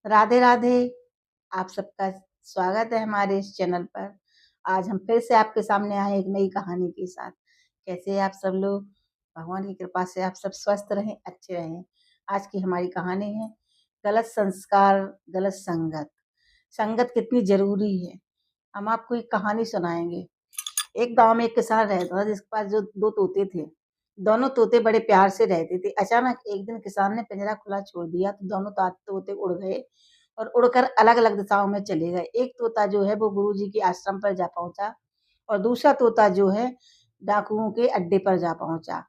राधे राधे। आप सबका स्वागत है हमारे इस चैनल पर। आज हम फिर से आपके सामने आए एक नई कहानी के साथ। कैसे हैं आप सब लोग? भगवान की कृपा से आप सब स्वस्थ रहें, अच्छे रहें। आज की हमारी कहानी है गलत संस्कार, गलत संगत। संगत कितनी जरूरी है। हम आपको एक कहानी सुनाएंगे। एक गांव में एक किसान रहता था जिसके पास जो दो तोते थे। दोनों तोते बड़े प्यार से रहते थे। अचानक एक दिन किसान ने पिंजरा खुला छोड़ दिया तो दोनों तोते उड़ गए और उड़कर अलग अलग दिशाओं में चले गए। एक तोता जो है वो गुरुजी के आश्रम पर जा पहुंचा और दूसरा तोता जो है डाकुओं के अड्डे पर जा पहुंचा।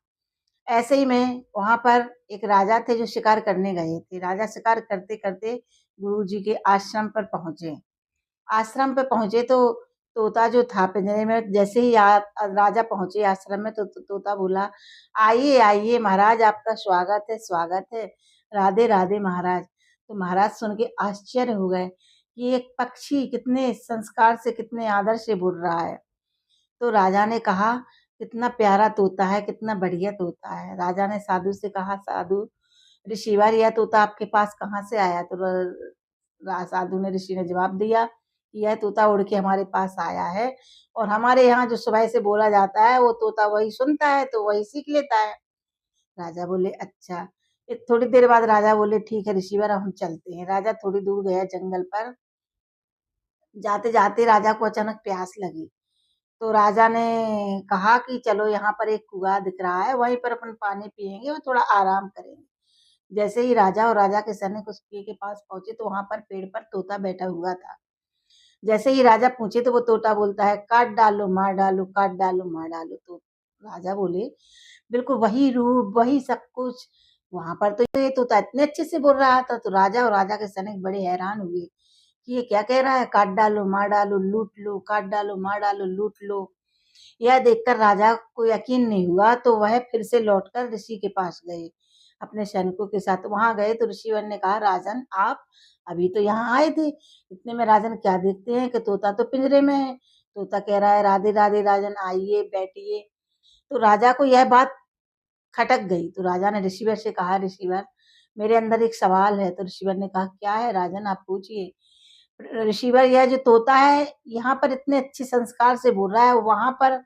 ऐसे ही में वहां पर एक राजा थे जो शिकार करने गए थे। राजा शिकार करते करते गुरुजी के आश्रम पर पहुंचे। आश्रम पे पहुंचे तो तोता जो था पिंजरे में, जैसे ही राजा पहुंचे आश्रम में तो तोता बोला, आइए आइए महाराज, आपका स्वागत है, स्वागत है। राधे राधे महाराज। तो महाराज सुन के आश्चर्य हो गए कि एक पक्षी कितने संस्कार से, कितने आदर से बोल रहा है। तो राजा ने कहा, कितना प्यारा तोता है, कितना बढ़िया तोता है। राजा ने साधु से कहा, साधु ऋषिवर, यह तोता आपके पास कहाँ से आया? तो साधु ने, ऋषि ने जवाब दिया कि यह तोता उड़ के हमारे पास आया है और हमारे यहाँ जो सुबह से बोला जाता है वो तोता वही सुनता है तो वही सीख लेता है। राजा बोले, अच्छा। थोड़ी देर बाद राजा बोले, ठीक है ऋषिवर, अब हम चलते हैं। राजा थोड़ी दूर गया जंगल पर। जाते जाते राजा को अचानक प्यास लगी। तो राजा ने कहा कि चलो, यहाँ पर एक कुआं दिख रहा है, वहीं पर अपन पानी पियेंगे और थोड़ा आराम करेंगे। जैसे ही राजा और राजा के सैनिक उस कुएं के पास पहुंचे तो वहां पर पेड़ पर तोता बैठा हुआ था। जैसे ही राजा पूछे तो वो तोता बोलता है, काट डालो मार डालो, काट डालो मार डालो। तो राजा बोले, बिल्कुल वही रूप, वही सब कुछ। वहां पर तो ये तोता इतने अच्छे से बोल रहा था। तो राजा और राजा के सैनिक बड़े हैरान हुए कि ये क्या कह रहा है, काट डालो मार डालो लूट लो, काट डालो मार डालो लूट लो। यह देखकर राजा को यकीन नहीं हुआ तो वह फिर से लौटकर ऋषि के पास गए। अपने सैनिकों के साथ वहां गए तो ऋषिवर ने कहा, राजन आप अभी तो यहाँ आए थे, इतने में राजन क्या देखते हैं कि तोता तो पिंजरे में है। तोता कह रहा है, राधे राधे राजन, आइए बैठिए। तो राजा को यह बात खटक गई। तो राजा ने ऋषिवर से कहा, ऋषिवर मेरे अंदर एक सवाल है। तो ऋषिवर ने कहा, क्या है राजन, आप पूछिए। ऋषिवर, यह जो तोता है यहाँ पर इतने अच्छे संस्कार से बोल रहा है, वहां पर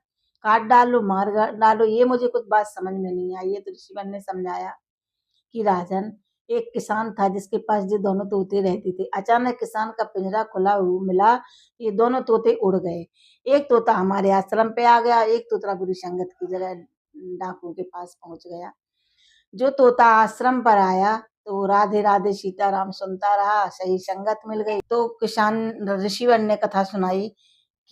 काट डालो मार डालो, ये मुझे कुछ बात समझ में नहीं आई है। तो ऋषिवर ने समझाया कि राजन, एक किसान था जिसके पास ये दोनों तोते रहते थे। अचानक किसान का पिंजरा खुला हुआ मिला, ये दोनों तोते उड़ गए। एक तोता हमारे आश्रम पे आ गया, एक तोता बुरी संगत की जगह डाकुओं के पास पहुंच गया। जो तोता आश्रम पर आया तो राधे राधे सीताराम सुनता रहा, सही संगत मिल गई। तो किसान ऋषिवर ने कथा सुनाई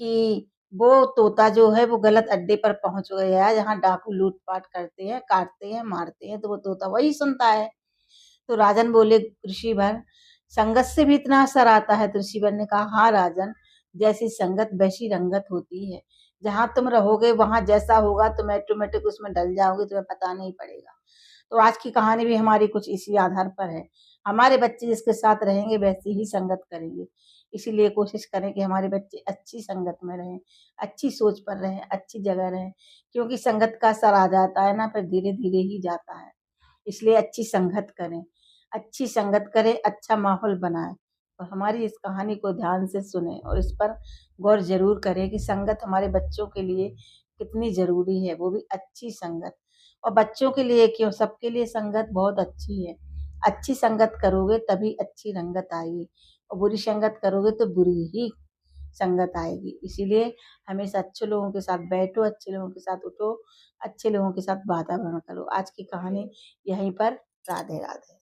कि वो तोता जो है वो गलत अड्डे पर पहुंच गया है, जहाँ डाकू लूटपाट करते हैं, काटते हैं, मारते हैं, तो वो तोता वही सुनता है। तो राजन बोले, ऋषिवर संगत से भी इतना असर आता है? तो ऋषिवर ने कहा, हाँ राजन, जैसी संगत वैसी रंगत होती है। जहां तुम रहोगे वहां जैसा होगा तुम ऑटोमेटिक उसमें डल जाओगे, तुम्हें पता नहीं पड़ेगा। तो आज की कहानी भी हमारी कुछ इसी आधार पर है। हमारे बच्चे जिसके साथ रहेंगे वैसी ही संगत करेंगे। इसीलिए कोशिश करें कि हमारे बच्चे अच्छी संगत में रहें, अच्छी सोच पर रहें, अच्छी जगह रहें। क्योंकि संगत का असर आ जाता है ना, फिर धीरे धीरे ही जाता है। इसलिए अच्छी संगत करें, अच्छी संगत करें, अच्छा माहौल बनाएं। और हमारी इस कहानी को ध्यान से सुने और इस पर गौर जरूर करें कि संगत हमारे बच्चों के लिए कितनी जरूरी है, वो भी अच्छी संगत। और बच्चों के लिए क्यों, सबके लिए संगत बहुत अच्छी है। अच्छी संगत करोगे तभी अच्छी रंगत आएगी, और बुरी संगत करोगे तो बुरी ही संगत आएगी। इसीलिए हमेशा अच्छे लोगों के साथ बैठो, अच्छे लोगों के साथ उठो, अच्छे लोगों के साथ वातावरण करो। आज की कहानी यहीं पर। राधे राधे।